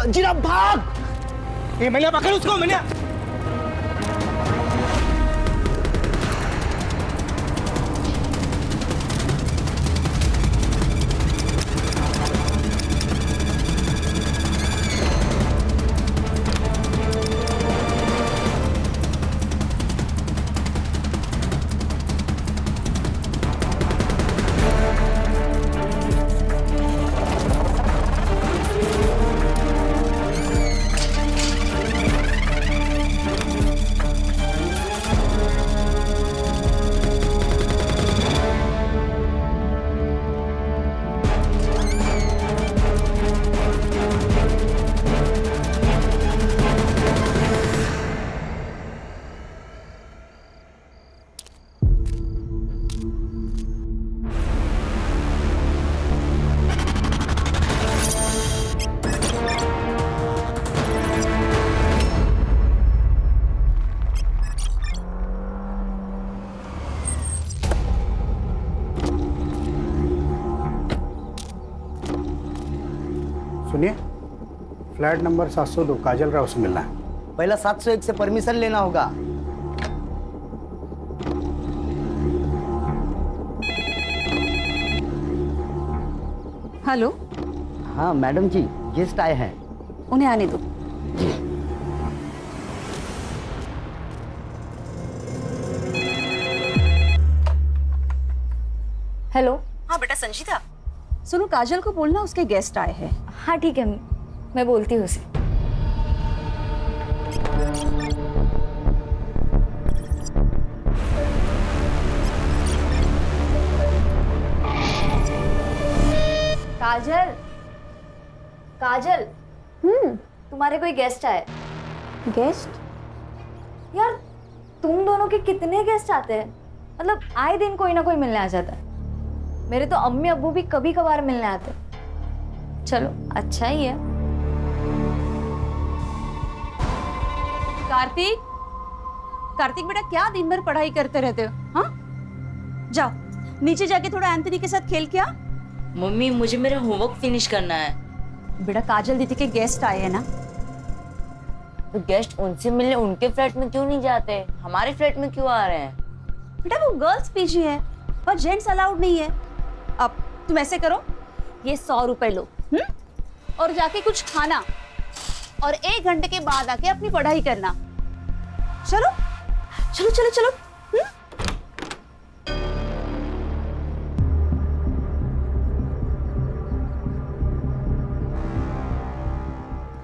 संजीरा भाग। ये मैंने पकड़ उसको, मैंने। सुनिए, फ्लैट नंबर 702 काजल राव से मिलना है। पहला 701 से परमिशन लेना होगा। हेलो। हाँ मैडम जी, गेस्ट आए हैं। उन्हें आने दो। हेलो। हाँ बेटा संजीता, सुनो काजल को बोलना उसके गेस्ट आए हैं। हाँ ठीक है, मैं बोलती हूँ उसे। काजल, काजल। तुम्हारे कोई गेस्ट आए। गेस्ट? यार तुम दोनों के कितने गेस्ट आते हैं? मतलब आए दिन कोई ना कोई मिलने आ जाता है। मेरे तो अम्मी अब्बू भी कभी कभार मिलने आते। चलो अच्छा ही है। कार्तिक, कार्तिक बेटा क्या दिन भर पढ़ाई करते रहते हो? हाँ जाओ नीचे जाके थोड़ा एंथनी के साथ खेल के आ। मम्मी मुझे मेरा होमवर्क फिनिश करना है। बेटा काजल दीदी के गेस्ट आए हैं ना। तो गेस्ट उनसे मिलने उनके फ्लैट में क्यों नहीं जाते, हमारे फ्लैट में क्यों आ रहे हैं? बेटा वो गर्ल्स पीजी है और जेंट्स अलाउड नहीं है। अब तुम ऐसे करो, ये 100 रुपए लो और जाके कुछ खाना और 1 घंटे के बाद आके अपनी पढ़ाई करना। चलो चलो चलो चलो।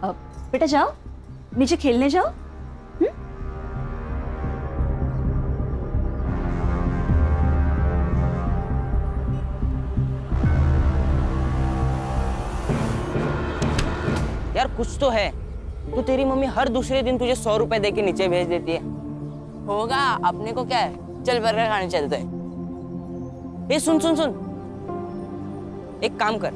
अब बेटा जाओ नीचे खेलने जाओ। यार कुछ तो है। तो तेरी मम्मी हर दूसरे दिन तुझे 100 रुपए दे के नीचे भेज देती है। होगा, अपने को क्या है, चल बर्गर खाने चलते हैं। ए सुन सुन सुन, एक काम कर,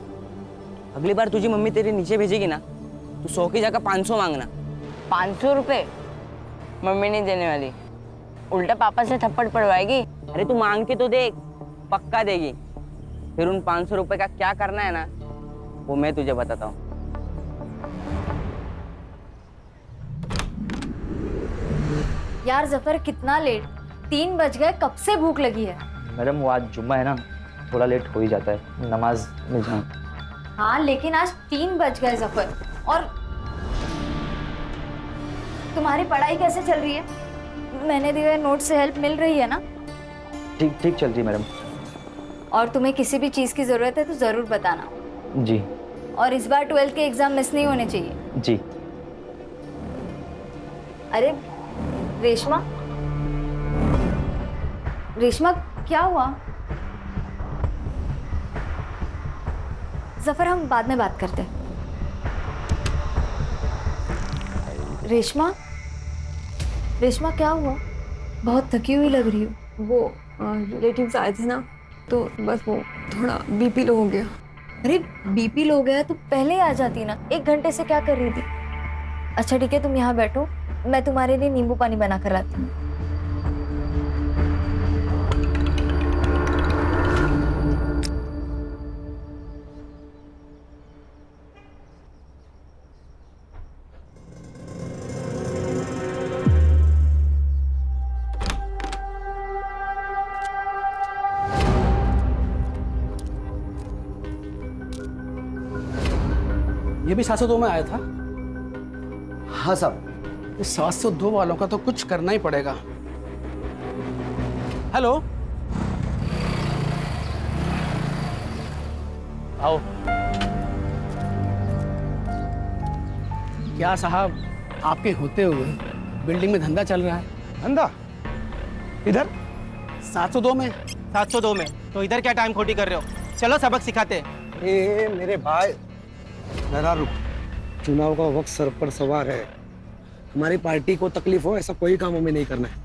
अगली बार तुझी मम्मी तेरी नीचे भेजेगी ना, तू 100 की जगह 500 मांगना। 500 रुपए मम्मी नहीं देने वाली, उल्टा पापा से थप्पड़ पड़वाएगी। अरे तू मांग के तो देख, पक्का देगी। फिर उन 500 रुपए का क्या करना है ना, वो मैं तुझे बताता हूँ। यार जफर कितना लेट, 3 बज गए, कब से भूख लगी है। मैडम वो आज जुम्मा है ना, थोड़ा लेट हो ही जाता है, नमाज में जाऊँ। हाँ लेकिन आज 3 बज गए जफर। और तुम्हारी पढ़ाई कैसे चल रही है? मैंने दिए हुए नोट से हेल्प मिल रही है ना? ठीक ठीक चल रही है मैडम। और तुम्हें किसी भी चीज़ की ज़रूरत है तो ज़रूर बताना। जी। और इस बार 12th के एग्ज़ाम मिस नहीं होने चाहिए। जी। अरे रेशमा, रेशमा क्या हुआ? जफर हम बाद में बात करते हैं। रेशमा, रेशमा क्या हुआ? बहुत थकी हुई लग रही हो। वो रिलेटिव्स आए थे ना, तो बस वो थोड़ा बीपी लो हो गया। अरे बीपी लो गया तो पहले ही आ जाती ना, 1 घंटे से क्या कर रही थी? अच्छा ठीक है, तुम यहाँ बैठो, मैं तुम्हारे लिए नींबू पानी बना कर लाती हूँ। ये भी 702 में आया था। हाँ साहब। इस 702 वालों का तो कुछ करना ही पड़ेगा। हेलो, आओ। क्या साहब, आपके होते हुए बिल्डिंग में धंधा चल रहा है? धंधा इधर 702 में। 702 में तो इधर क्या टाइम खोटी कर रहे हो? चलो सबक सिखाते हैं। ए मेरे भाई, जरा रुक। चुनाव का वक्त सर पर सवार है। हमारी पार्टी को तकलीफ हो ऐसा कोई काम हमें नहीं करना है।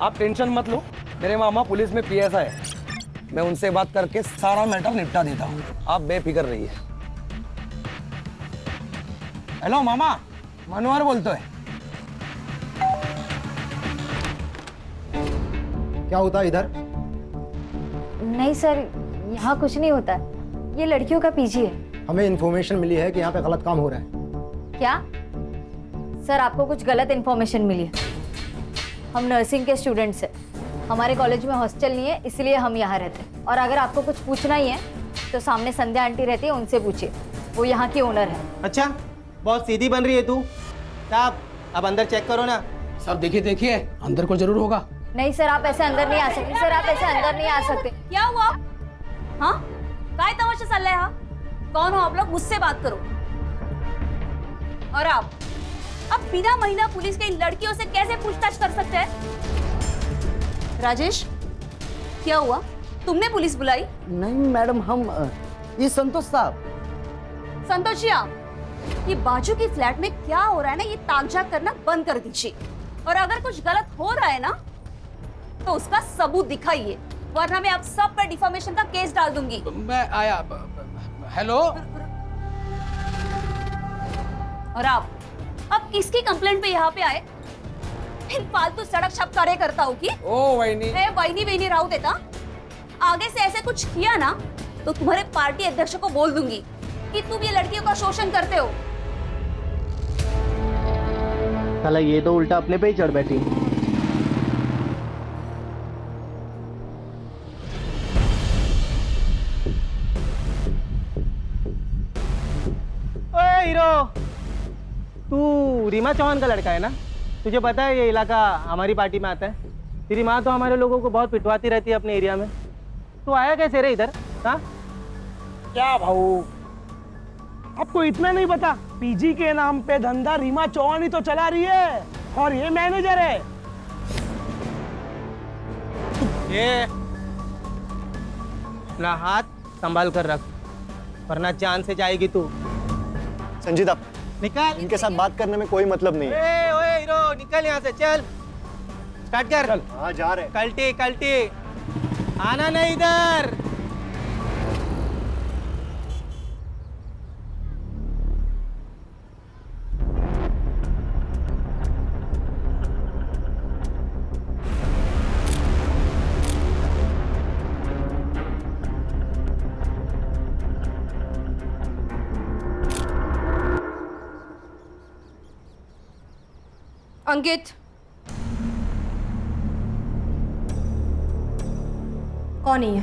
आप टेंशन मत लो, मेरे मामा पुलिस में पीएसआई है। मैं उनसे बात करके सारा मैटर निपटा देता हूँ, आप बेफिक्र रहिए। हेलो मामा, मनोहर बोलते है। क्या होता है इधर? नहीं सर, यहाँ कुछ नहीं होता। ये लड़कियों का पीजी है। हमें इन्फॉर्मेशन मिली है कि यहाँ पे गलत काम हो रहा है। क्या सर, आपको कुछ गलत इन्फॉर्मेशन मिली है? हम नर्सिंग के स्टूडेंट्स हैं। हमारे कॉलेज में हॉस्टल नहीं है, इसलिए हम यहाँ रहते हैं। और अगर आपको कुछ पूछना ही है तो सामने संध्या आंटी रहती है, उनसे पूछिए, वो यहाँ की ओनर है। अच्छा, बहुत सीधी बन रही है तू। साहब अब अंदर चेक करो ना। साहब देखिए देखिए, अंदर को जरूर होगा। नहीं सर, आप ऐसे अंदर नहीं आ सकते। सर आप ऐसे अंदर नहीं आ सकते। क्या हुआ? हाँ, काय तमाशा चल रहा है? हाँ, कौन हो आप लोग? मुझसे बात करो। और आप अब बिना महिला पुलिस के इन लड़कियों से कैसे पूछताछ कर सकते हैं? राजेश, क्या हुआ? तुमने पुलिस बुलाई? नहीं मैडम, हम ये संतोष साहब। संतोष जी, आप ये बाजू की फ्लैट में क्या हो रहा है ना, ये ताकझाक करना बंद कर दीजिए। और अगर कुछ गलत हो रहा है ना तो उसका सबूत दिखाइए, वरना मैं आप सब पर डिफामेशन का केस डाल दूंगी। मैं आया। हेलो। और आप अब किसकी कंप्लेंट पे यहाँ पे आए? इन फालतू सड़क छप कार्यकर्ता हो की? ओ वहीनी। वहीनी वहीनी राव देता। आगे से ऐसे कुछ किया ना तो तुम्हारे पार्टी अध्यक्ष को बोल दूंगी कि तुम ये लड़कियों का शोषण करते हो। साला ये तो उल्टा अपने पे ही चढ़ बैठी। ओए हीरो, तू रीमा चौहान का लड़का है ना? तुझे पता है ये इलाका हमारी पार्टी में आता है। तेरी माँ तो हमारे लोगों को बहुत पिटवाती रहती है अपने एरिया में। तू आया कैसे रे इधर? हाँ, क्या भाऊ, आपको इतना नहीं पता? पीजी के नाम पे धंधा रीमा चौहान ही तो चला रही है, और ये मैनेजर है। ये अपना हाथ संभाल कर रख, वरना जान से जाएगी तू। संजीदा, निकल। इनके साथ बात करने में कोई मतलब नहीं है। ओए हीरो, निकल यहाँ से, चल स्टार्ट कर। हाँ जा रहे। कल्टी कल्टी, आना नहीं इधर। अंकित, कौन है ये?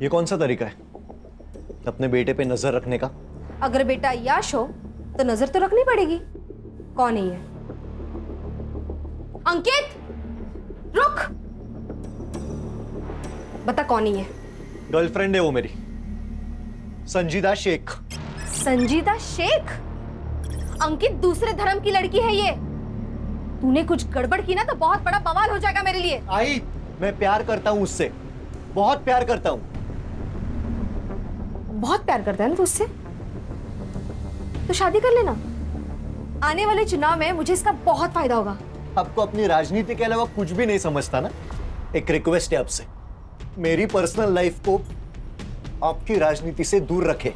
ये कौन सा तरीका है अपने बेटे पे नजर रखने का? अगर बेटा याश हो तो नजर तो रखनी पड़ेगी। कौन है ये? अंकित, रुक। बता कौन है ये? गर्लफ्रेंड है वो मेरी, संजीदा शेख। संजीदा शेख? अंकित, दूसरे धर्म की लड़की है ये। तूने कुछ गड़बड़ की ना तो बहुत बड़ा बवाल हो जाएगा मेरे लिए। आई, मैं प्यार करता हूँ उससे, बहुत प्यार करता हूँ। बहुत प्यार करता है ना तू उससे? तो शादी कर लेना। आने वाले चुनाव में मुझे इसका बहुत फायदा होगा। आपको अपनी राजनीति के अलावा कुछ भी नहीं समझता ना? एक रिक्वेस्ट है आपसे, मेरी पर्सनल लाइफ को आपकी राजनीति से दूर रखें।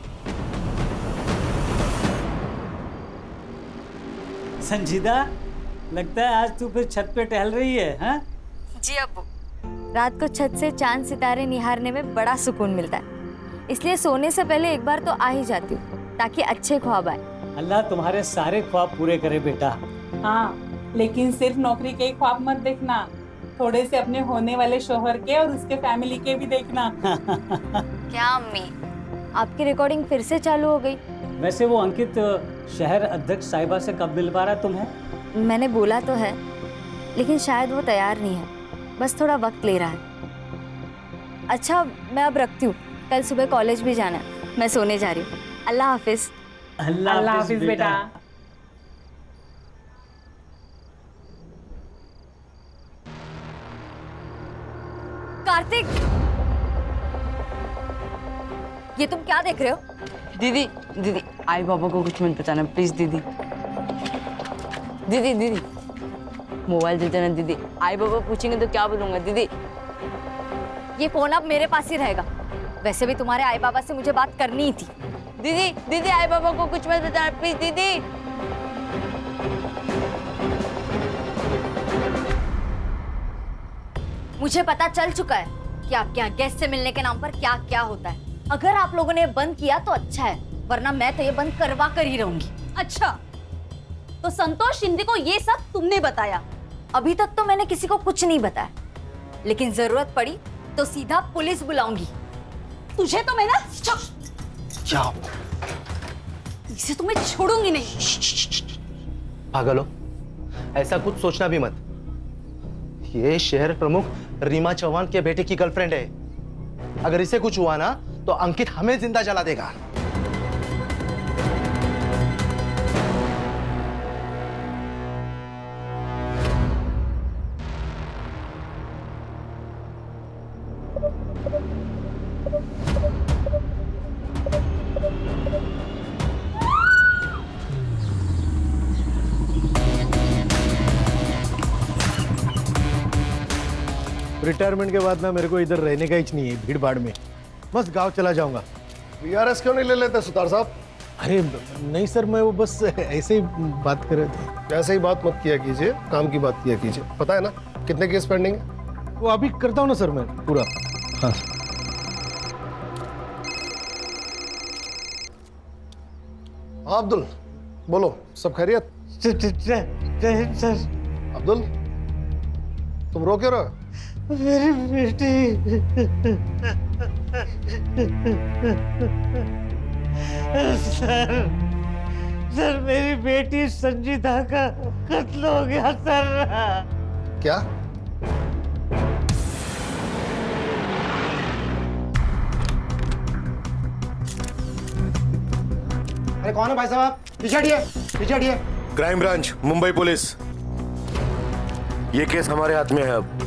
संजीदा, लगता है आज तू फिर छत पे टहल रही है, हाँ? जी अब्बू, रात को छत से चांद सितारे निहारने में बड़ा सुकून मिलता है, इसलिए सोने से पहले एक बार तो आ ही जाती हूँ ताकि अच्छे ख्वाब आए। अल्लाह तुम्हारे सारे ख्वाब पूरे करे बेटा। हाँ, लेकिन सिर्फ नौकरी के ही ख्वाब मत देखना, थोड़े से अपने होने वाले शोहर के और उसके फैमिली के भी देखना। क्या अम्मी, आपकी रिकॉर्डिंग फिर से चालू हो गई? वैसे वो अंकित शहर अध्यक्ष साहिबा से कब मिलवा रहा है तुम्हें? मैंने बोला तो है, लेकिन शायद वो तैयार नहीं है, बस थोड़ा वक्त ले रहा है। अच्छा, मैं अब रखती हूँ, कल सुबह कॉलेज भी जाना है, मैं सोने जा रही हूँ। अल्लाह हाफिज। अल्लाह हाफिज बेटा। कार्तिक, ये तुम क्या देख रहे हो? दीदी दीदी आई बाबा को कुछ मत बताना प्लीज दीदी। दीदी दीदी मोबाइल दे देना दीदी, आई बाबा पूछेंगे तो क्या बोलूंगा दीदी? ये फोन अब मेरे पास ही रहेगा। वैसे भी तुम्हारे आई बाबा से मुझे बात करनी ही थी। दीदी दीदी आई बाबा को कुछ मत बताना प्लीज दीदी। मुझे पता चल चुका है कि आपके यहाँ गेस्ट से मिलने के नाम पर क्या क्या होता है। अगर आप लोगों ने बंद किया तो अच्छा है, वरना मैं तो ये बंद करवा कर ही रहूंगी। अच्छा, तो संतोष शिंदे को ये सब तुमने बताया? अभी तक तो मैंने किसी को कुछ नहीं बताया, लेकिन जरूरत पड़ी तो सीधा पुलिस बुलाऊंगी। तुझे तो मैं ना जाओ, इसे तो मैं छोड़ूंगी नहीं। पागल हो, ऐसा कुछ सोचना भी मत। ये शहर प्रमुख रीमा चौहान के बेटे की गर्लफ्रेंड है। अगर इसे कुछ हुआ ना तो अंकित हमें जिंदा जला देगा। रिटायरमेंट के बाद ना मेरे को इधर रहने का ही नहीं है, भीड़ भाड़ में बस गांव चला जाऊंगा। वीआरएस क्यों नहीं ले लेते सुतार साहब? अरे नहीं सर, मैं वो बस ऐसे ही बात कर रहे थे। ऐसे ही बात मत किया कीजिए, काम की बात किया कीजिए। पता है ना कितने केस पेंडिंग है? वो अभी करता हूँ ना सर मैं पूरा। हाँ हाँ अब्दुल बोलो, सब खैरियत? सर अब्दुल तुम रो क्यों रहे हो? मेरी बेटी सर मेरी बेटी संजीता का कत्ल हो गया सर। क्या? अरे कौन है भाई साहब? पीछे हटिए, पीछे हटिए। Crime branch, Mumbai police. ये केस हमारे हाथ में है अब।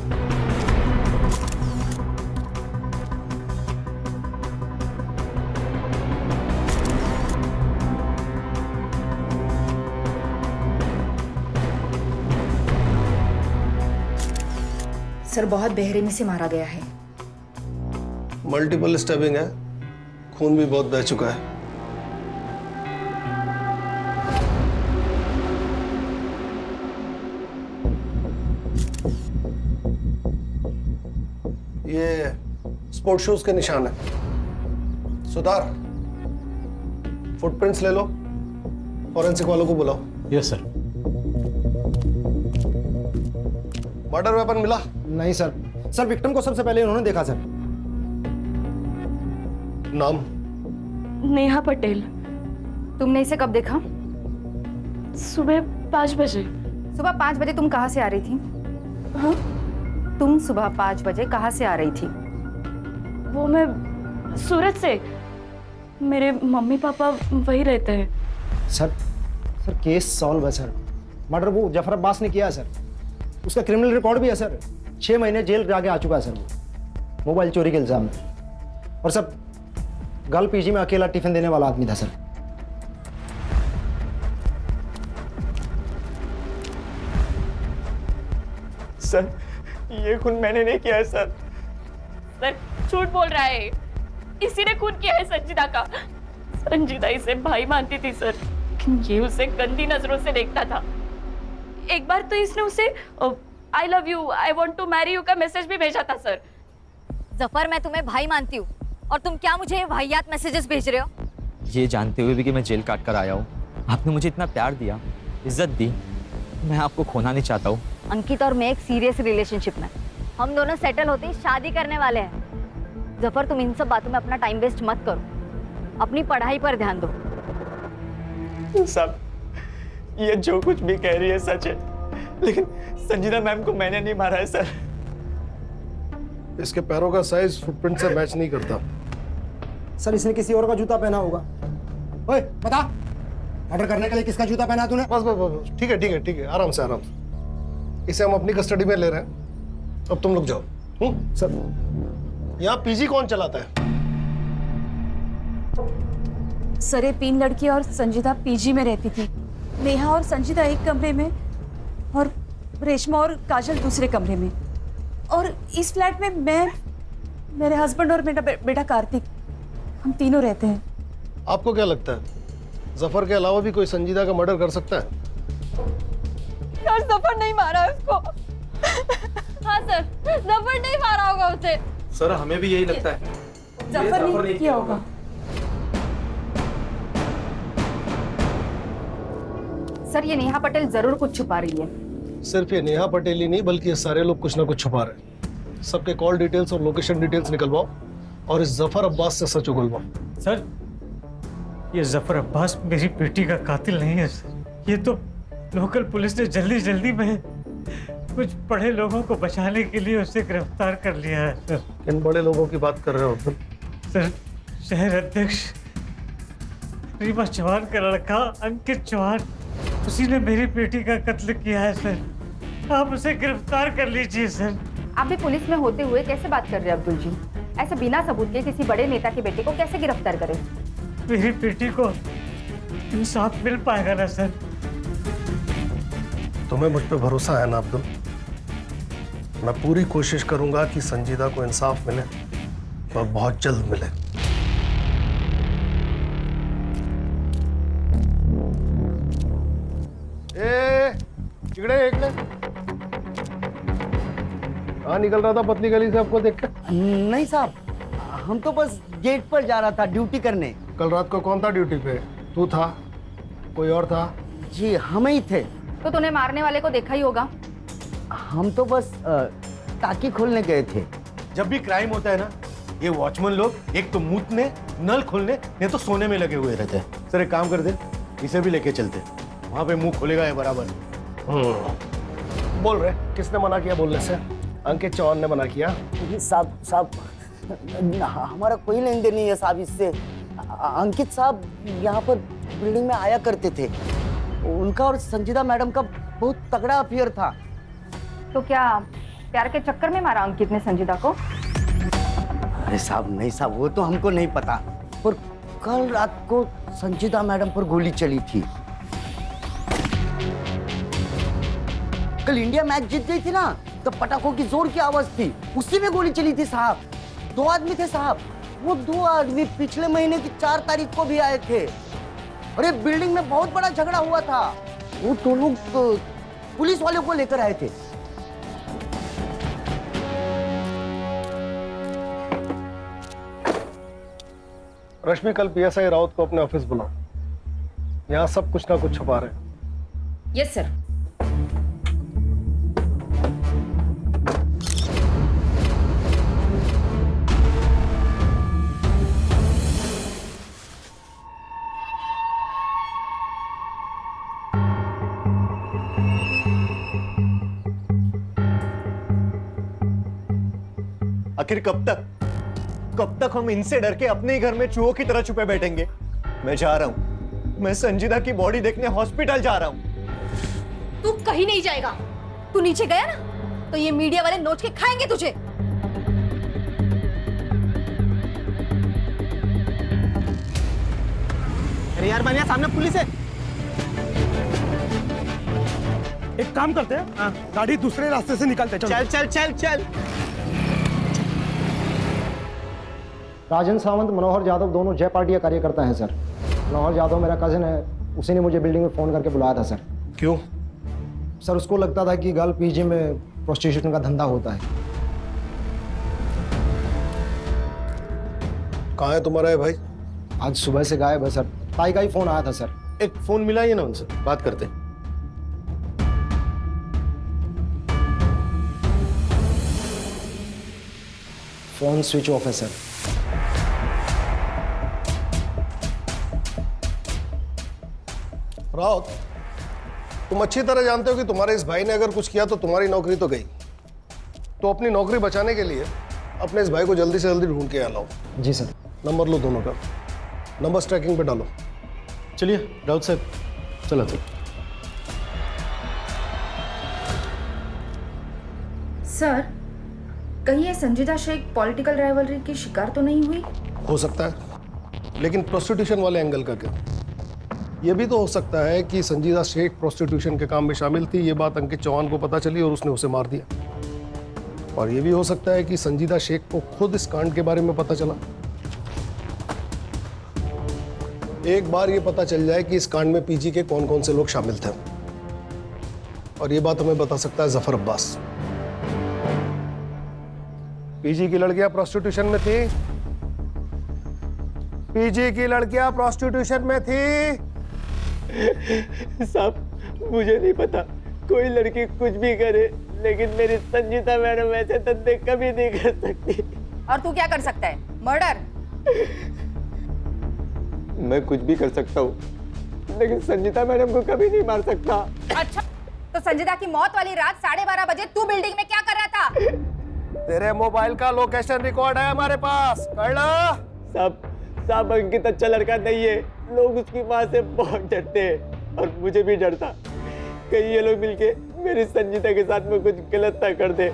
सर बहुत बेरहमी से मारा गया है। मल्टीपल स्टैबिंग है, खून भी बहुत बह चुका है। ये स्पोर्ट शूज के निशान है। सुधार, फुटप्रिंट्स ले लो, फॉरेंसिक वालों को बुलाओ। Yes sir. मर्डर वेपन मिला? नहीं सर। सर विक्टिम को सबसे पहले उन्होंने देखा सर। नाम? नेहा पटेल। तुमने इसे कब देखा? सुबह 5 बजे। सुबह 5 बजे तुम कहाँ से आ रही थी? हाँ? तुम सुबह 5 बजे कहाँ से आ रही थी? वो मैं सूरत से। मेरे मम्मी पापा वही रहते हैं। सर केस सॉल्व है सर। मर्डर वो जफर अब्बास ने किया है सर। उसका क्रिमिनल रिकॉर्ड भी है सर। 6 महीने जेल जाके आ चुका है सर वो, मोबाइल चोरी के इल्जाम में। और सर गर्ल पीजी में अकेला टिफिन देने वाला आदमी था सर। सर ये खून मैंने नहीं किया है सर। सर झूठ बोल रहा है। इसी ने खून किया है संजीदा का। संजीदा इसे भाई मानती थी सर, लेकिन ये उसे गंदी नजरों से देखता था। एक बार तो इसने उसे I love you, I want to marry you का मैसेज भी भेजा था सर। जफर, मैं तुम्हें भाई मानती हूँ और तुम क्या मुझे वाहियात मैसेजेस भेज रहे हो? ये जानते हुए भी कि मैं जेल काट कर आया हूँ, आपने मुझे इतना प्यार दिया, इज्जत दी, मैं आपको खोना नहीं चाहता हूँ। अंकित और मैं एक सीरियस रिलेशनशिप में, हम दोनों सेटल होते ही शादी करने वाले हैं। जफर, तुम इन सब बातों में अपना टाइम वेस्ट मत करो, अपनी पढ़ाई पर ध्यान दो। साहब, ये जो कुछ भी कह रही है सच है, लेकिन संजीदा मैम को मैंने नहीं मारा है सर। इसके पैरों का साइज फुटप्रिंट से मैच नहीं करता। सर, इसने किसी और का जूता पहना होगा। ओए, बता, मर्डर करने के लिए किसका जूता पहना तूने? बस बस बस, ठीक है ठीक है ठीक है, आराम से आराम से। इसे हम अपनी कस्टडी में ले रहे हैं, अब तुम लोग जाओ। सर, यहाँ पीजी कौन चलाता है? सर, ये 3 लड़की और संजीदा पीजी में रहती थी। नेहा और संजीदा एक कमरे में और रेशमा और काजल दूसरे कमरे में। और इस फ्लैट में मैं, मेरे हस्बैंड और मेरा बेटा कार्तिक, हम तीनों रहते हैं। आपको क्या लगता है जफर के अलावा भी कोई संजीदा का मर्डर कर सकता है? सर, जफर नहीं मारा उसको। हाँ सर, जफर नहीं मारा होगा उसे। सर, हमें भी यही लगता है। जफर नहीं किया होगा। सर, ये नेहा पटेल जरूर कुछ छुपा रही है। सिर्फ ये नेहा पटेल ही नहीं, बल्कि ये सारे लोग कुछ ना कुछ छुपा रहे हैं। सबके कॉल डिटेल्स और लोकेशन डिटेल्स निकलवाओ और इस जफर अब्बास से सच उगलवाओ। सर, ये जफर अब्बास मेरी बेटी का कातिल नहीं है सर। ये तो लोकल पुलिस ने जल्दी जल्दी में कुछ बड़े लोगों को बचाने के लिए उसे गिरफ्तार कर लिया है सर। इन बड़े लोगों की बात कर रहे हो तुम? सर, शहर अध्यक्ष रीमा चौहान का लड़का अंकित चौहान, उसी ने मेरी बेटी का कत्ल किया है सर। आप उसे गिरफ्तार कर लीजिए सर। आप भी पुलिस में होते हुए कैसे बात कर रहे हैं अब्दुल जी? ऐसे बिना सबूत के किसी बड़े नेता के बेटे को कैसे गिरफ्तार करें? मेरी बेटी को इंसाफ मिल पाएगा ना सर? तुम्हें मुझ पे भरोसा है ना अब्दुल? मैं पूरी कोशिश करूंगा कि संजीदा को इंसाफ मिले और बहुत जल्द मिले। इकडे कहाँ निकल रहा था पतली गली से आपको देखकर? नहीं साहब, हम तो बस गेट पर जा रहा था ड्यूटी करने। कल रात को कौन था ड्यूटी पे? तू था? कोई और था? जी, हम ही थे। तो तूने मारने वाले को देखा ही होगा। हम तो बस टाकी खोलने गए थे। जब भी क्राइम होता है ना, ये वॉचमैन लोग एक तो मूतने, नल खोलने, नहीं तो सोने में लगे हुए रहते हैं। सर, एक काम कर दे, इसे भी लेके चलते, वहां पे मुंह खोलेगा ये बराबर। बोल रहे किसने मना किया बोलने से? अंकित चौहान ने मना किया। साहब, हमारा कोई लेन देन नहीं है साहब इससे। अंकित साहब यहाँ पर बिल्डिंग में आया करते थे। उनका और संजीदा मैडम का बहुत तगड़ा अफेयर था। तो क्या प्यार के चक्कर में मारा अंकित ने संजीदा को? अरे साहब, नहीं साहब, वो तो हमको नहीं पता, पर कल रात को संजीदा मैडम पर गोली चली थी। कल इंडिया मैच जीत गई थी ना, तो पटाखों की जोर की आवाज थी, उसी में गोली चली थी साहब। 2 आदमी थे साहब। वो 2 आदमी पिछले महीने की 4 तारीख को भी आए थे। अरे बिल्डिंग में बहुत बड़ा झगड़ा हुआ था। वो तो लोग पुलिस वालों को लेकर आए थे। रश्मि, कल पीएसआई राउत को अपने ऑफिस बुलाओ। यहाँ सब कुछ ना कुछ छुपा रहे हैं। Yes sir. आखिर कब तक हम इनसे डर के अपने ही घर में चूहों की तरह छुपे बैठेंगे? मैं जा रहा हूं, मैं संजीदा की बॉडी देखने हॉस्पिटल जा रहा हूं। तू कहीं नहीं जाएगा। तू नीचे गया ना, तो ये मीडिया वाले नोच के खाएंगे तुझे। अरे यार, मानिया, सामने पुलिस है। एक काम करते हैं, गाड़ी दूसरे रास्ते से निकालते हैं। चल चल चल चल। राजन सावंत, मनोहर यादव दोनों जय पार्टी का कार्यकर्ता हैं सर। मनोहर यादव मेरा कजिन है, उसी ने मुझे बिल्डिंग में फ़ोन करके बुलाया था सर। क्यों? सर, उसको लगता था कि गर्ल पीजी में प्रोस्टिट्यूशन का धंधा होता है। कहाँ है तुम्हारा है भाई? आज सुबह से गायब है सर। ताई का ही फ़ोन आया था सर। एक फ़ोन मिलाइए ना उनसे, बात करते हैं। फ़ोन स्विच ऑफ है सर। राउत, तुम अच्छी तरह जानते हो कि तुम्हारे इस भाई ने अगर कुछ किया तो तुम्हारी नौकरी तो गई। तो अपनी नौकरी बचाने के लिए अपने इस भाई को जल्दी से जल्दी ढूंढ के यहाँ लाओ। जी सर। नंबर लो दोनों का, नंबर ट्रैकिंग पे डालो। चलिए राउत साहब, चलो तो। सर, कहीं ये संजीदा शेख पॉलिटिकल राइवलरी की शिकार तो नहीं हुई? हो सकता है, लेकिन प्रोस्टिट्यूशन वाले एंगल का क्या? ये भी तो हो सकता है कि संजीदा शेख प्रोस्टिट्यूशन के काम में शामिल थी, ये बात अंकित चौहान को पता चली और उसने उसे मार दिया। और ये भी हो सकता है कि संजीदा शेख को खुद इस कांड के बारे में पता चला। एक बार ये पता चल जाए कि इस कांड में पीजी के कौन कौन से लोग शामिल थे, और ये बात हमें बता सकता है जफर अब्बास। पीजी की लड़कियां प्रोस्टिट्यूशन में थी, पीजी की लड़कियां प्रोस्टिट्यूशन में थी। साहब मुझे नहीं पता, कोई लड़की कुछ भी करे, लेकिन मेरी संजीता मैडम ऐसे धंधे कभी नहीं कर सकती। और तू क्या कर सकता है? मर्डर? मैं कुछ भी कर सकता हूँ, लेकिन संजीता मैडम को कभी नहीं मार सकता। अच्छा, तो संजीदा की मौत वाली रात 12:30 बजे तू बिल्डिंग में क्या कर रहा था? तेरे मोबाइल का लोकेशन रिकॉर्ड है हमारे पास, कर लो। साहब अंकित अच्छा लड़का नहीं है, लोग उसकी माँ से बहुत डरते हैं और मुझे भी डरता। कहीं ये लोग मिलके मेरी संजीता के साथ में कुछ गलत ना कर दे,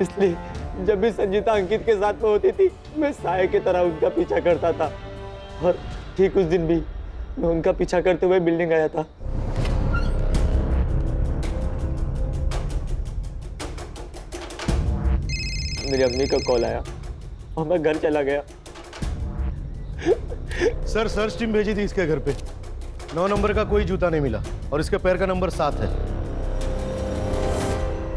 इसलिए जब भी संजीता अंकित के साथ में होती थी मैं साये की तरह उनका पीछा करता था। और ठीक उस दिन भी मैं उनका पीछा करते हुए बिल्डिंग आया था। मेरी अम्मी का कॉल आया और मैं घर चला गया। सर सर्च टीम भेजी थी इसके घर पे, 9 नंबर का कोई जूता नहीं मिला और इसके पैर का नंबर 7 है।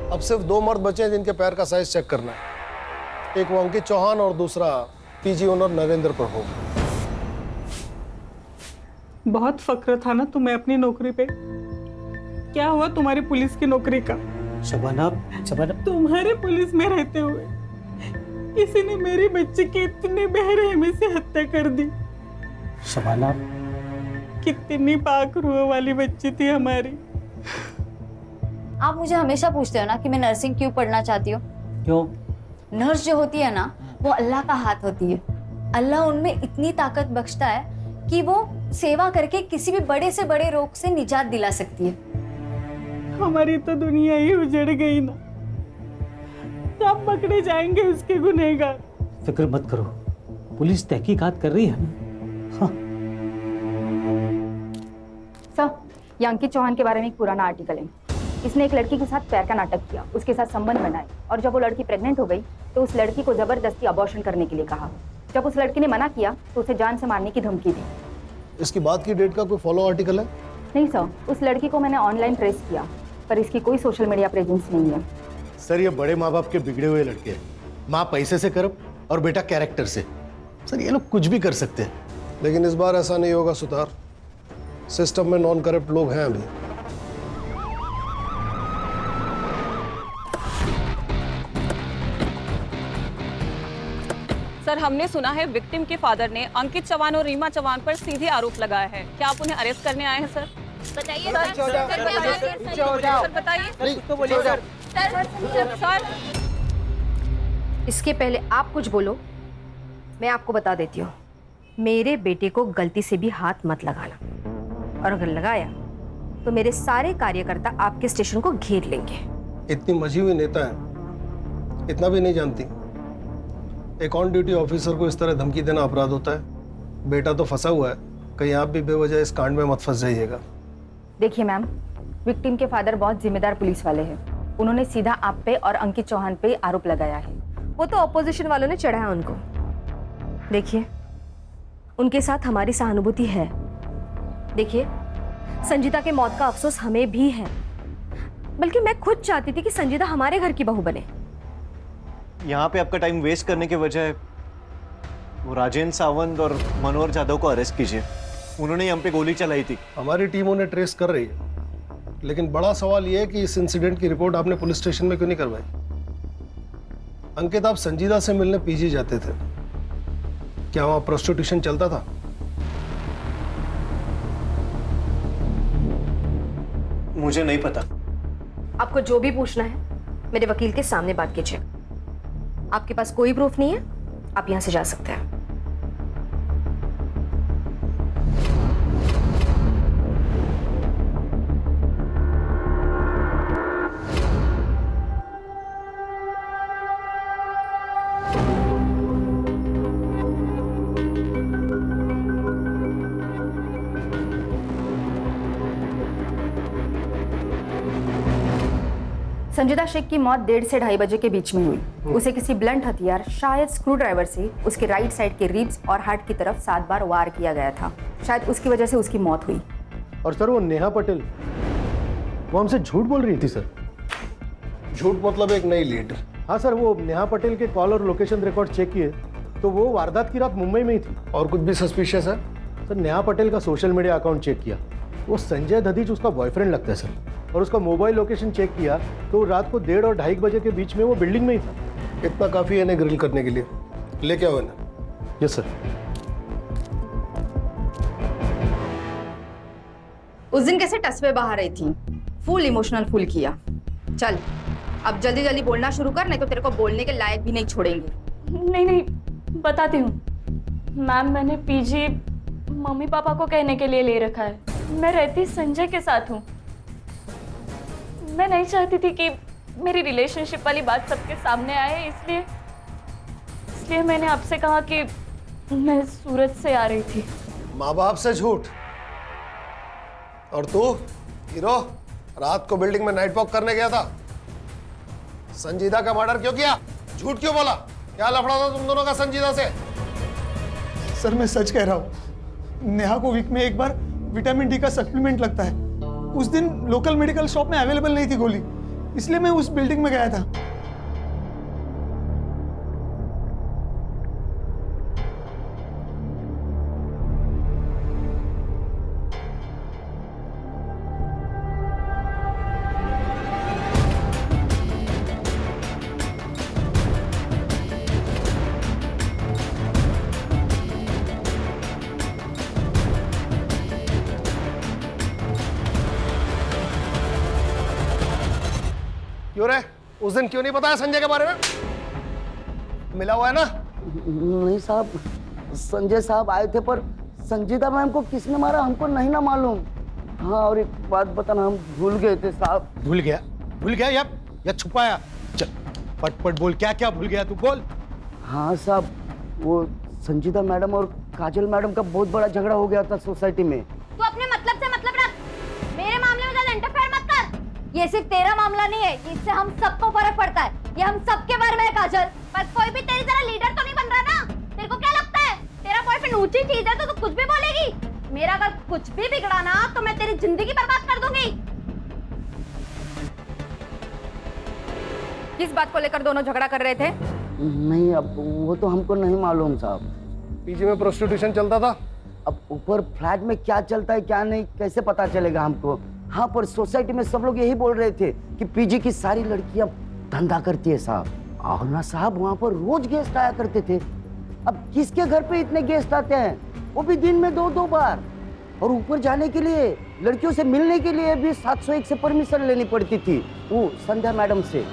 अब सिर्फ 2 मर्द बचे हैं जिनके पैर का साइज चेक करना है। एक वो अंकित चौहान और दूसरा पीजी ओनर नरेंद्र प्रभु। बहुत फक्र था ना तुम्हें अपनी नौकरी पे, क्या हुआ तुम्हारी पुलिस की नौकरी का? शबाना, तुम्हारे पुलिस में रहते हुए किसी ने मेरी बच्ची की इतनी बेरहमी से हत्या कर दी। शबाना, कितनी पाक रूह वाली बच्ची थी हमारी। आप मुझे हमेशा पूछते हो ना कि मैं नर्सिंग क्यों पढ़ना चाहती हूँ। क्यों? नर्स जो होती है ना, वो अल्लाह का हाथ होती है। अल्लाह उनमें इतनी ताकत बख्शता है कि वो सेवा करके किसी भी बड़े से बड़े रोग से निजात दिला सकती है। हमारी तो दुनिया ही उजड़ गई ना, कब पकड़े जाएंगे उसके गुनहगार? फिक्र मत करो, पुलिस तहकीकात कर रही है ना। सर, ये अंकित चौहान के बारे में एक पुराना आर्टिकल है। इसने एक लड़की के साथ प्यार का नाटक किया, उसके साथ संबंध बनाए, और जब वो लड़की प्रेग्नेंट हो गई तो उस लड़की को जबरदस्ती अबॉर्शन करने के लिए कहा। जब उस लड़की ने मना किया तो उसे जान से मारने की धमकी दी। इसकी बात की डेट का कोई फॉलो आर्टिकल है? नहीं सर, उस लड़की को मैंने ऑनलाइन ट्रेस किया, पर इसकी कोई सोशल मीडिया प्रेजेंस नहीं है। सर ये बड़े माँ बाप के बिगड़े हुए लड़के हैं, माँ पैसे से करप्ट और बेटा कैरेक्टर से। सर ये लोग कुछ भी कर सकते हैं। लेकिन इस बार ऐसा नहीं होगा सुतार, सिस्टम में नॉन करप्ट लोग हैं अभी। सर हमने सुना है विक्टिम के फादर ने अंकित चौहान और रीमा चौहान पर सीधे आरोप लगाया है, क्या आप उन्हें अरेस्ट करने आए हैं सर? बताइए सर, बताइए तो बोलिए सर। सर इसके पहले आप कुछ बोलो, मैं आपको बता देती हूँ, मेरे बेटे को गलती से भी हाथ मत लगाना, और अगर लगाया तो मेरे सारे कार्यकर्ता आपके स्टेशन को घेर लेंगे। इतनी मजी हुई नेता है, इतना भी नहीं जानती। एक ऑन ड्यूटी ऑफिसर को इस तरह धमकी देना अपराध होता है। बेटा तो फंसा हुआ है, कहीं आप भी बेवजह इस कांड में मत फंस जाइएगा। देखिए मैम, विक्टिम के फादर बहुत जिम्मेदार पुलिस वाले हैं, उन्होंने सीधा आप पे और अंकित चौहान पे आरोप लगाया है। वो तो ऑपोजिशन वालों ने चढ़ाया उनको। देखिए, उनके साथ हमारी सहानुभूति है। देखिए, संजीता के मौत का अफसोस हमें भी है, बल्कि मैं खुद चाहती थी कि संजीता हमारे घर की बहू बने। यहाँ पे आपका टाइम वेस्ट करने के बजाय वो राजेंद्र सावंत और मनोहर जाधव को अरेस्ट कीजिए, उन्होंने हम पे गोली चलाई थी। हमारी टीम उन्हें ट्रेस कर रही है, लेकिन बड़ा सवाल यह है कि इस इंसिडेंट की रिपोर्ट आपने पुलिस स्टेशन में क्यों नहीं करवाई? अंकित, आप संजीदा से मिलने पीजी जाते थे, क्या वहां प्रोस्टिट्यूशन चलता था? मुझे नहीं पता। आपको जो भी पूछना है मेरे वकील के सामने बात कीजिए। आपके पास कोई प्रूफ नहीं है, आप यहां से जा सकते हैं। संजीदा शेख की मौत 1:30 से 2:30 बजे के बीच में हुई। उसे किसी ब्लंट हथियार, शायद स्क्रू ड्राइवर से उसके राइट साइड के रिब्स और हार्ट की तरफ 7 बार वार किया गया था। शायद उसकी वजह से उसकी मौत हुई। और सर, वो नेहा पटेल, वो हमसे झूठ बोल रही थी सर। झूठ मतलब एक नई लीड? हाँ सर, वो नेहा पटेल के कॉल और लोकेशन रिकॉर्ड चेक किए तो वो वारदात की रात मुंबई में ही थी। और कुछ भी सस्पिशियस है? सर, नेहा पटेल का सोशल मीडिया अकाउंट चेक किया, वो संजय दधीच उसका बॉयफ्रेंड लगता है सर। और उसका मोबाइल लोकेशन चेक किया तो रात को 1:30 और 2:30 बजे के बीच में वो बिल्डिंग में ही था। इतना काफी है इन्हें ग्रिल करने के लिए। लेके आओ इन्हें। Yes sir. उस दिन कैसे टसवे बहा रही थी, फुल इमोशनल फुल किया। चल अब जल्दी जल्दी बोलना शुरू कर, नहीं तो तेरे को बोलने के लायक भी नहीं छोड़ेंगे। नहीं नहीं, बताती हूँ मैम। मैंने पीजी मम्मी पापा को कहने के लिए ले रखा है। मैं रहती संजय के साथ हूँ। मैं नहीं चाहती थी कि मेरी रिलेशनशिप वाली बात सबके सामने आए, इसलिए मैंने आपसे कहा कि मैं सूरत से आ रही थी। माँ बाप से झूठ। और तू हीरो, रात को बिल्डिंग में नाइट वॉक करने गया था। संजीदा का मर्डर क्यों किया? झूठ क्यों बोला? क्या लफड़ा था तुम दोनों का संजीदा से? सर मैं सच कह रहा हूँ। नेहा को वीक में एक बार विटामिन डी का सप्लीमेंट लगता है। उस दिन लोकल मेडिकल शॉप में अवेलेबल नहीं थी गोली, इसलिए मैं उस बिल्डिंग में गया था। क्यों रे? उस दिन क्यों नहीं बताया संजय के बारे में? मिला हुआ है ना? नहीं साहब, संजय साहब आए थे, पर संजीदा मैम को किसने मारा हमको नहीं ना मालूम। हाँ, और एक बात बताना, हम भूल गए थे साहब। भूल गया या छुपाया? चल पट पट बोल, क्या क्या भूल गया तू, बोल। हाँ साहब, वो संजीदा मैडम और काजल मैडम का बहुत बड़ा झगड़ा हो गया था सोसाइटी में। तू अपने मतलब से मतलब रख, मेरे मामले में ज्यादा इंटरफेयर मत कर। ये सिर्फ तेरा मामला नहीं है, इससे हम सबको फर्क पड़ता है। ये हम सबके बारे में है काजल। पर कोई भी तेरी तरह लीडर तो नहीं बन रहा ना। तेरे को क्या लगता है तेरा बॉयफ्रेंड ऊंची चीज है तो तू कुछ भी बोलेगी? मेरा अगर कुछ भी बिगड़ा ना तो मैं तेरी जिंदगी बर्बाद कर दूंगी। किस बात को लेकर दोनों झगड़ा कर रहे थे? नहीं, अब वो तो हमको नहीं मालूम साहब। पीजी में प्रोस्टिट्यूशन चलता था। अब ऊपर फ्लैट में क्या चलता है क्या नहीं कैसे पता चलेगा हमको? हाँ, पर सोसाइटी में सब लोग यही बोल रहे थे कि पीजी की सारी लड़कियां धंधा करती है साहब। और ना साहब, वहाँ पर रोज गेस्ट आया करते थे। अब किसके घर पे इतने गेस्ट आते हैं, वो भी दिन में 2-2 बार। और ऊपर जाने के लिए, लड़कियों से मिलने के लिए भी 701 से परमिशन लेनी पड़ती थी, वो संध्या मैडम से।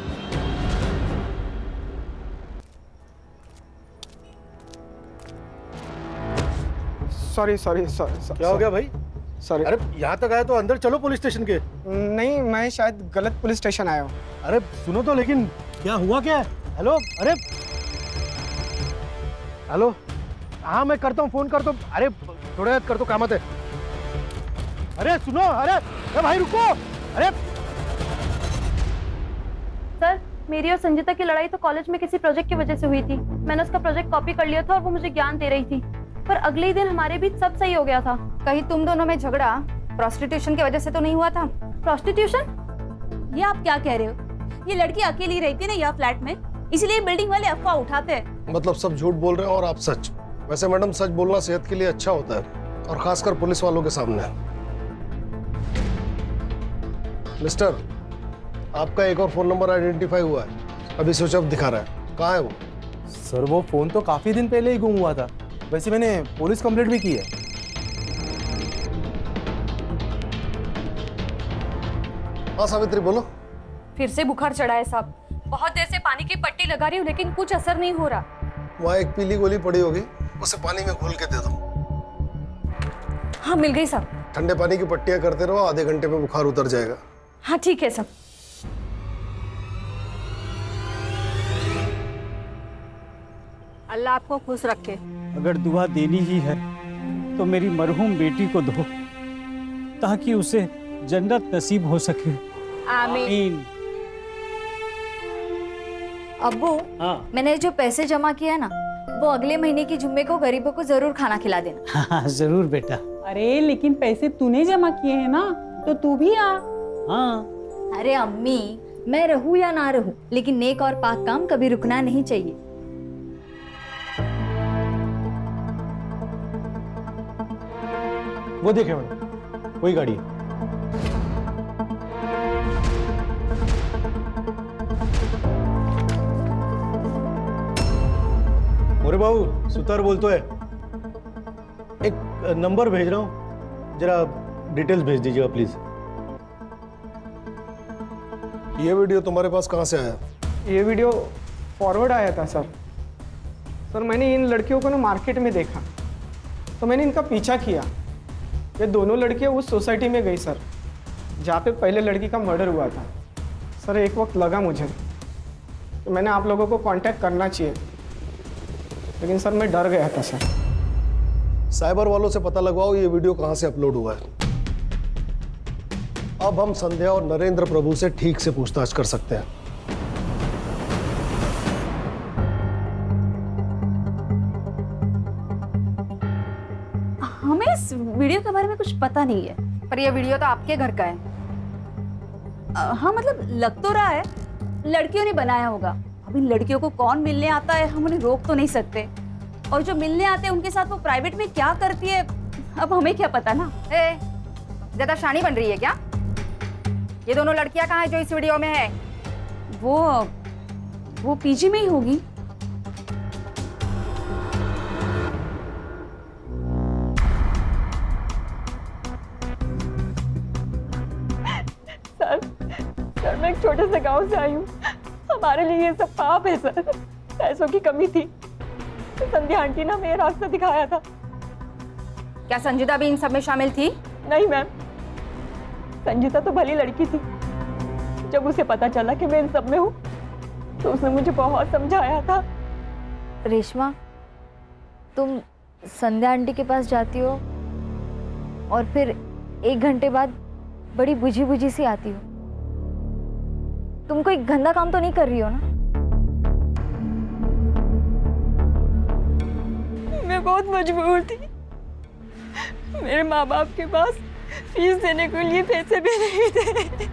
सॉरी। क्या हो गया भाई? सॉरी। अरे यहाँ तक आया तो अंदर चलो पुलिस स्टेशन के। नहीं, मैं शायद गलत पुलिस स्टेशन आया हूँ। अरे सुनो तो, लेकिन क्या हुआ क्या है? हेलो, अरे हेलो, हाँ मैं करता हूँ, फोन करता हूँ। अरे थोड़ा याद कर दो, कामत है। अरे सुनो, अरे भाई रुको। अरे सर, मेरी और संजीता की लड़ाई तो कॉलेज में किसी प्रोजेक्ट की वजह से हुई थी। मैंने उसका प्रोजेक्ट कॉपी कर लिया था और वो मुझे ज्ञान दे रही थी, पर अगले ही दिन हमारे बीच सब सही हो गया था। कहीं तुम दोनों में झगड़ा प्रोस्टिट्यूशन की वजह से तो नहीं हुआ था? प्रोस्टिट्यूशन? ये आप क्या कह रहे हो? ये लड़की अकेली रहती ना यह फ्लैट में, इसलिए बिल्डिंग वाले अफवाह उठाते हैं। मतलब सब झूठ बोल रहे हैं और आप सच। वैसे मैडम, सच बोलना सेहत के लिए अच्छा होता है, और खासकर पुलिस वालों के सामने। मिस्टर, आपका एक और फोन नंबर आइडेंटिफाई हुआ है, अभी स्विच ऑफ दिखा रहा है। कहाँ है वो? सर वो फोन तो काफी दिन पहले ही गुम हुआ था। वैसे मैंने पुलिस कंप्लेंट भी की है। हाँ सावित्री बोलो। फिर से बुखार चढ़ा है साहब। बहुत देर से पानी की पट्टी लगा रही हूँ लेकिन कुछ असर नहीं हो रहा। वहाँ एक पीली गोली पड़ी होगी, उसे पानी में घोल के दे दो। हाँ मिल गई साहब। ठंडे पानी की पट्टियां करते रहो, आधे घंटे में बुखार उतर जाएगा। हाँ ठीक है साहब। अल्लाह आपको खुश रखे। अगर दुआ देनी ही है तो मेरी मरहूम बेटी को दो ताकि उसे जन्नत नसीब हो सके। आमीन। अब्बू, मैंने जो पैसे जमा किया है ना, वो अगले महीने की जुम्मे को गरीबों को जरूर खाना खिला देना। हाँ जरूर बेटा। अरे लेकिन पैसे तूने जमा किए हैं ना, तो तू भी आ। हाँ। अरे अम्मी, मैं रहूं या ना रहूं, लेकिन नेक और पाक काम कभी रुकना नहीं चाहिए। वो देखे मैडम, वही गाड़ी है। मोरे बाबू सुतार बोलतो है, एक नंबर भेज रहा हूँ, जरा डिटेल्स भेज दीजिएगा प्लीज। ये वीडियो तुम्हारे पास कहाँ से आया? ये वीडियो फॉरवर्ड आया था सर। सर मैंने इन लड़कियों को ना मार्केट में देखा, तो मैंने इनका पीछा किया। ये दोनों लड़कियां उस सोसाइटी में गई सर, जहाँ पे पहले लड़की का मर्डर हुआ था। सर एक वक्त लगा मुझे तो मैंने आप लोगों को कांटेक्ट करना चाहिए, लेकिन सर मैं डर गया था सर। साइबर वालों से पता लगवाओ ये वीडियो कहाँ से अपलोड हुआ है। अब हम संध्या और नरेंद्र प्रभु से ठीक से पूछताछ कर सकते हैं। हमें इस वीडियो के बारे में कुछ पता नहीं है। पर ये वीडियो तो आपके घर का है। हाँ मतलब लग तो रहा है लड़कियों ने बनाया होगा। अभी लड़कियों को कौन मिलने आता है हम उन्हें रोक तो नहीं सकते, और जो मिलने आते हैं उनके साथ वो प्राइवेट में क्या करती है अब हमें क्या पता ना। ज्यादा शानी बन रही है क्या? ये दोनों लड़कियां कहाँ है जो इस वीडियो में है? वो पीजी में ही होगी। सर मैं एक छोटे से गांव से आई हूँ। हमारे लिए ये सब पाप है सर। पैसों की कमी थी, संध्या आंटी ने हमें रास्ता दिखाया था। क्या संजीदा भी इन सब में शामिल थी? नहीं मैम, संजीता तो भली लड़की थी। जब उसे पता चला कि मैं इन सब में हूँ तो उसने मुझे बहुत समझाया था। रेशमा, तुम संध्या आंटी के पास जाती हो और फिर 1 घंटे बाद बड़ी बुझी बुझी सी आती हो। तुम कोई गंदा काम तो नहीं कर रही हो ना? मैं बहुत मजबूर थी। मेरे माँ बाप के पास फीस देने के लिए पैसे भी नहीं थे।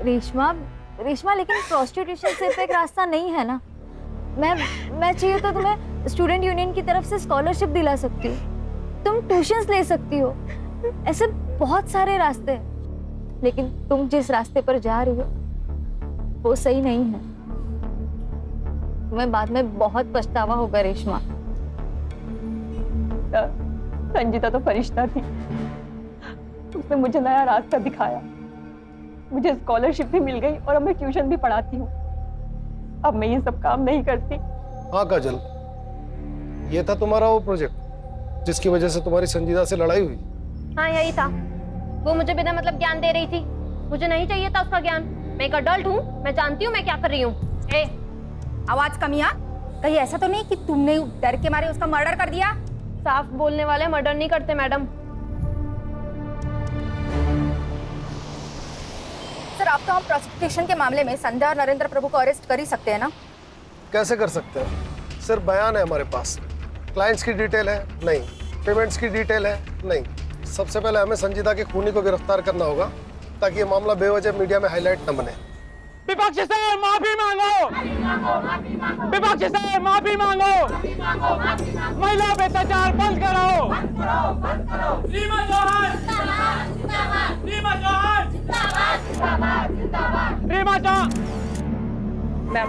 रेशमा लेकिन प्रोस्टिट्यूशन सिर्फ एक रास्ता नहीं है ना। मैं चाहिए तो तुम्हें स्टूडेंट यूनियन की तरफ से स्कॉलरशिप दिला सकती हूँ, तुम ट्यूशंस ले सकती हो। ऐसे बहुत सारे रास्ते हैं, लेकिन तुम जिस रास्ते पर जा रही हो वो सही नहीं है। तुम्हें बाद में बहुत पछतावा होगा रेशमा। संजीता तो फरिश्ता थी, उसने मुझे नया रास्ता दिखाया। मुझे स्कॉलरशिप भी मिल गई और अब मैं ट्यूशन भी पढ़ाती हूँ। अब मैं ये सब काम नहीं करती। हाँ काजल, ये था तुम्हारा वो प्रोजेक्ट जिसकी वजह से तुम्हारी संजीदा से लड़ाई हुई? हाँ यही था। वो मुझे बिना मतलब ज्ञान दे रही थी, मुझे नहीं चाहिए था उसका ज्ञान। मैं एक अडल्ट हूँ, मैं जानती हूँ मैं क्या कर रही हूँ। आवाज कमिया, कहीं ऐसा तो नहीं कि तुमने डर के मारे उसका मर्डर कर दिया? साफ बोलने वाले मर्डर नहीं करते मैडम। सर आप तो हम प्रोसिक्यूशन के मामले में संध्या और नरेंद्र प्रभु को अरेस्ट कर ही सकते हैं ना? कैसे कर सकते हैं? सिर्फ बयान है हमारे पास, क्लाइंट्स की डिटेल है नहीं, पेमेंट्स की डिटेल है नहीं। सबसे पहले हमें संजीदा के खूनी को गिरफ्तार करना होगा ताकि ये मामला बेवजह मीडिया में हाईलाइट न बने। विपक्ष से माफी मांगो, विपक्ष से माफी मांगो, महिला पे अत्याचार बंद करो। Reema Chauhan, Reema Chauhan, Reema Chauhan. Ma'am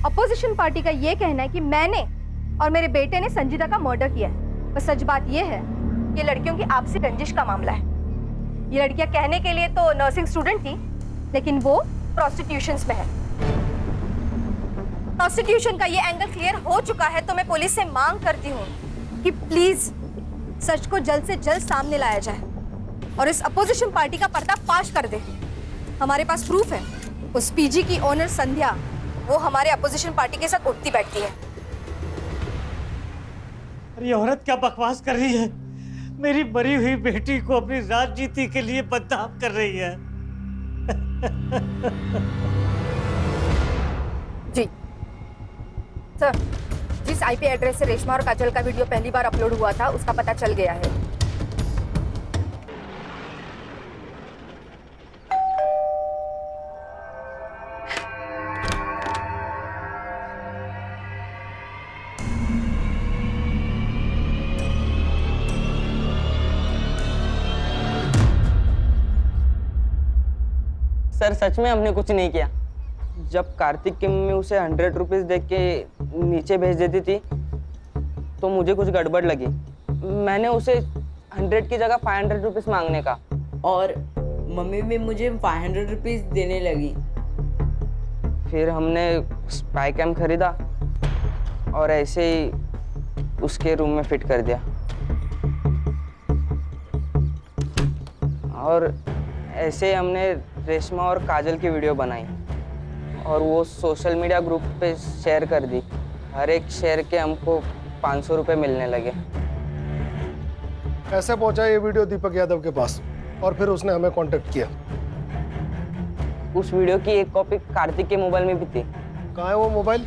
opposition party का ये कहना है कि मैंने और मेरे बेटे ने संजीदा का मर्डर किया है। पर सच बात ये है कि लड़कियों की आपसी रंजिश का मामला है। ये लड़कियां कहने के लिए तो नर्सिंग स्टूडेंट थी, लेकिन वो प्रोस्टिट्यूशन में है। प्रोस्टिट्यूशन का ये एंगल क्लियर हो चुका है, तो मैं पुलिस से मांग करती हूँ कि प्लीज सच को जल्द से जल्द सामने लाया जाए और इस अपोजिशन पार्टी का पर्दाफाश कर दे। हमारे पास प्रूफ है। उस पीजी की ओनर संध्या, वो हमारे अपोजिशन पार्टी के साथ उठती बैठती है। अरे ये औरत क्या बकवास कर रही है? मेरी मरी हुई बेटी को अपनी राजनीति के लिए बदनाम कर रही है। जी सर, जिस आईपी एड्रेस से रेशमा और काजल का वीडियो पहली बार अपलोड हुआ था, उसका पता चल गया है। सर सच में हमने कुछ नहीं किया। जब कार्तिक की मम्मी उसे 100 रुपीज देख के नीचे भेज देती थी तो मुझे कुछ गड़बड़ लगी। मैंने उसे 100 की जगह 500 रुपीज मांगने का, और मम्मी भी मुझे 500 रुपीज देने लगी। फिर हमने स्पाई कैम खरीदा और ऐसे ही उसके रूम में फिट कर दिया, और ऐसे हमने रेशमा और काजल की वीडियो बनाई और वो सोशल मीडिया ग्रुप पे शेयर कर दी। हर एक शेयर के हमको 500 रुपये मिलने लगे। कैसे पहुंचा ये वीडियो दीपक यादव के पास और फिर उसने हमें कांटेक्ट किया? उस वीडियो की एक कॉपी कार्तिक के मोबाइल में भी थी। कहाँ है वो मोबाइल?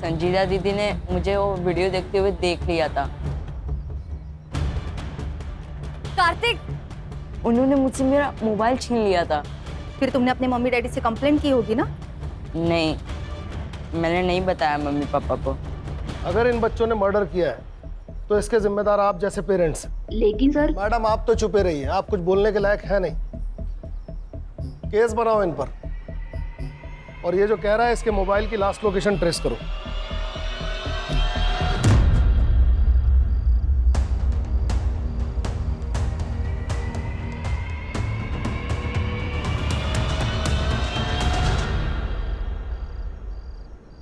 संजीदा दीदी ने मुझे वो वीडियो देखते हुए देख लिया था। कार्तिक, उन्होंने मुझसे मेरा मोबाइल छीन लिया था। फिर तुमने अपने मम्मी डैडी से कंप्लेंट की होगी ना? नहीं, मैंने नहीं बताया मम्मी पापा को। अगर इन बच्चों ने मर्डर किया है तो इसके जिम्मेदार आप जैसे पेरेंट्स। लेकिन सर मैडम आप तो चुपे रहिए, आप कुछ बोलने के लायक है नहीं। केस बनाओ इन पर, और ये जो कह रहा है इसके मोबाइल की लास्ट लोकेशन ट्रेस करो।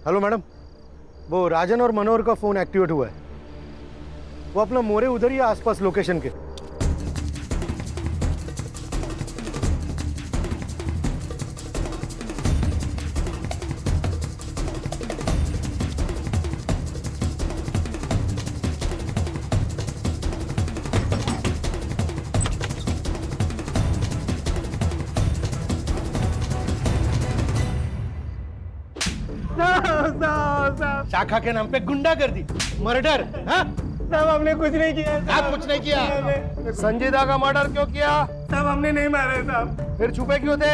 हेलो मैडम, वो राजन और मनोहर का फोन एक्टिवेट हुआ है। वो अपना मोरे उधर ही है आसपास लोकेशन के। शाखा के नाम पे गुंडागर्दी, मर्डर। साहब हमने कुछ नहीं किया। आप कुछ नहीं किया? संजीदा का मर्डर क्यों किया? साहब हमने नहीं मारा साहब। फिर छुपे क्यों थे?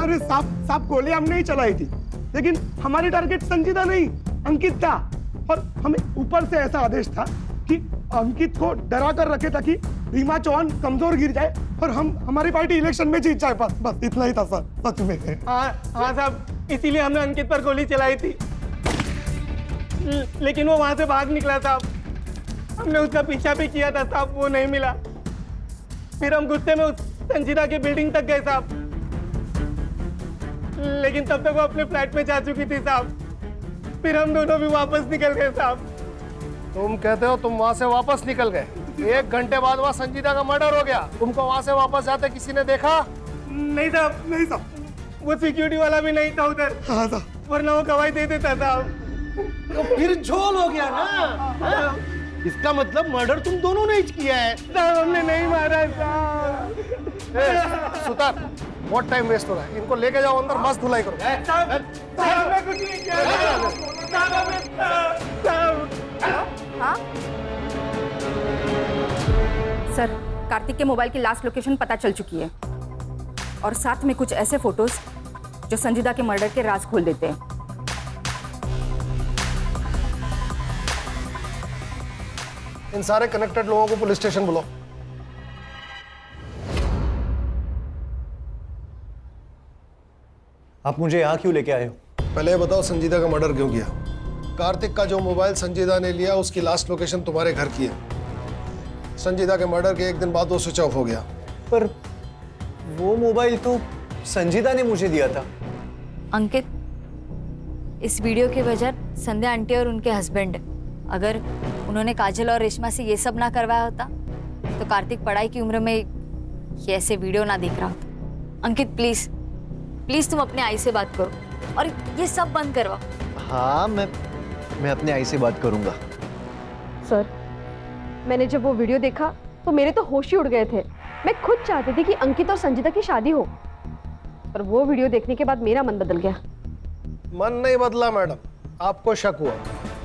अरे साहब गोली हमने ही चलाई थी, लेकिन हमारी टारगेट संजीदा नहीं अंकित था, और हमें ऊपर से ऐसा आदेश था कि अंकित को डरा कर रखे ताकि रीमा चौहान कमजोर गिर जाए और हमारी पार्टी इलेक्शन में जीत जाए। बस इतना ही था सर, सच में। हाँ साहब, इसीलिए हमने अंकित पर गोली चलाई थी, लेकिन वो वहां से भाग निकला साहब। हमने उसका पीछा भी किया था साहब, वो नहीं मिला। फिर हम गुस्से में उस संजीदा की बिल्डिंग तक गए साहब, लेकिन तब तक वो अपने फ्लैट में जा चुकी थी साहब। फिर हम दोनों भी वापस निकल गए साहब। तुम कहते हो तुम वहां से वापस निकल गए? 1 घंटे बाद वहां संजीदा का मर्डर हो गया। तुमको वहां से वापस जाते किसी ने देखा? नहीं साहब, नहीं साहब, वो सिक्योरिटी वाला भी नहीं था उधर। हाँ साहब, वरना वो गवाही दे देता साहब। तो फिर झोल हो गया ना? इसका मतलब मर्डर तुम दोनों ने ही किया है। साहब हमने नहीं मारा साहब। सुतार, बहुत टाइम वेस्ट हो रहा है, इनको लेके जाओ अंदर, मस्त धुलाई करो। साहब हमने कुछ नहीं किया। हाँ सर, कार्तिक के मोबाइल की लास्ट लोकेशन पता चल चुकी है, और साथ में कुछ ऐसे फोटोज जो संजीदा के मर्डर के राज खोल देते हैं। इन सारे कनेक्टेड लोगों को पुलिस स्टेशन बुलाओ। आप मुझे यहाँ क्यों लेके आए हो? पहले ये बताओ संजीदा का मर्डर क्यों किया? कार्तिक का जो मोबाइल संजीदा ने लिया उसकी लास्ट लोकेशन तुम्हारे घर की है। संजीदा के मर्डर के 1 दिन बाद वो स्विच ऑफ हो गया। पर वो मोबाइल तो संजीदा ने मुझे दिया था। अंकित, इस वीडियो की वजह संध्या आंटी और उनके हस्बैंड है। अगर उन्होंने काजल और रेशमा से ये सब ना करवाया होता तो कार्तिक पढ़ाई की उम्र में ये ऐसे वीडियो ना देख रहा होता। अंकित प्लीज प्लीज तुम अपने आई से बात करो और ये सब बंद करवाओ। हाँ, मैं अपने आई से बात करूंगा। सर, मैंने जब वो वीडियो देखा तो मेरे तो होश ही उड़ गए थे। मैं खुद चाहती थी कि अंकित और संजीदा की शादी हो, पर वो वीडियो देखने के बाद मेरा मन बदल गया। मन नहीं बदला मैडम, आपको शक हुआ,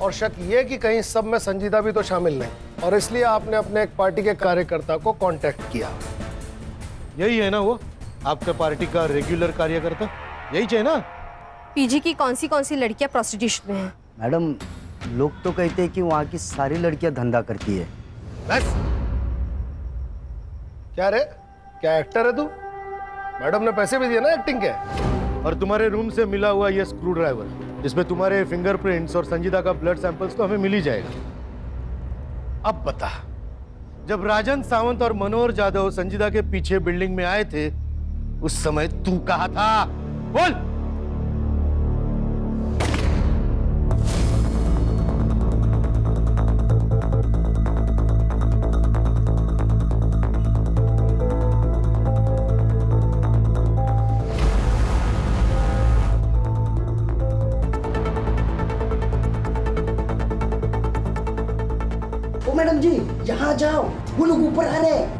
और शक ये कि कहीं सब में संजीदा भी तो शामिल नहीं, और इसलिए आपने अपने एक पार्टी के कार्यकर्ता को कांटेक्ट किया। यही है ना वो आपके पार्टी का रेगुलर कार्यकर्ता? यही चाहिए ना? पीजी की कौन सी लड़कियां प्रोस्टिट्यूशन में हैं? मैडम, लोग तो कहते हैं कि वहाँ की सारी लड़कियां धंधा करती है। बस क्या रे, क्या एक्टर है तू? मैडम ने पैसे भी दिए ना एक्टिंग के। और तुम्हारे रूम से मिला हुआ ये स्क्रू ड्राइवर जिसमें तुम्हारे फिंगरप्रिंट्स और संजीदा का ब्लड सैंपल्स तो हमें मिल ही जाएगा। अब बता, जब राजन सावंत और मनोहर जाधव संजीदा के पीछे बिल्डिंग में आए थे उस समय तू कहाँ था? बोल। मैडम जी, यहाँ जाओ, वो लोग ऊपर आ रहे हैं।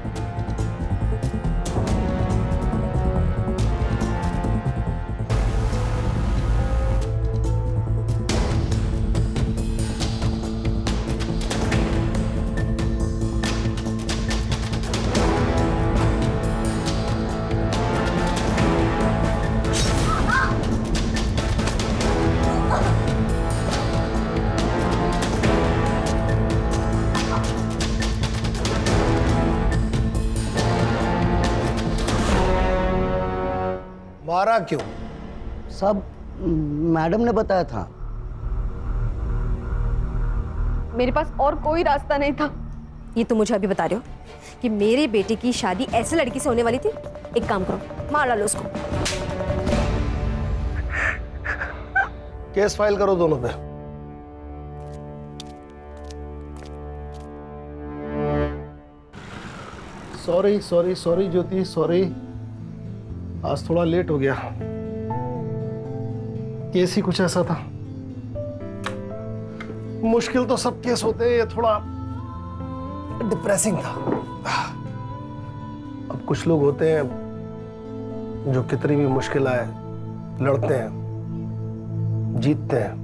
मारा क्यों? सब मैडम ने बताया था। मेरे पास और कोई रास्ता नहीं था। ये तो मुझे अभी बता रहे हो कि मेरे बेटे की शादी ऐसे लड़की से होने वाली थी? एक काम करो, मार डालो उसको। केस फाइल करो दोनों पे। सॉरी सॉरी सॉरी ज्योति, सॉरी, आज थोड़ा लेट हो गया। केस ही कुछ ऐसा था। मुश्किल तो सब केस होते हैं, ये थोड़ा डिप्रेसिंग था। अब कुछ लोग होते हैं जो कितनी भी मुश्किल आए लड़ते हैं, जीतते हैं,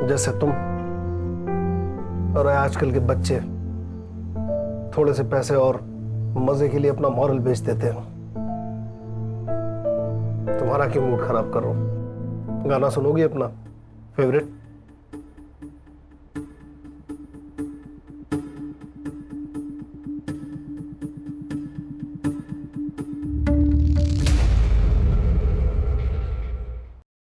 जैसे तुम। और आजकल के बच्चे थोड़े से पैसे और मजे के लिए अपना मॉरल बेच देते हैं। तुम्हारा क्यों मूड खराब कर रहा हूं? गाना सुनोगी अपना फेवरेट?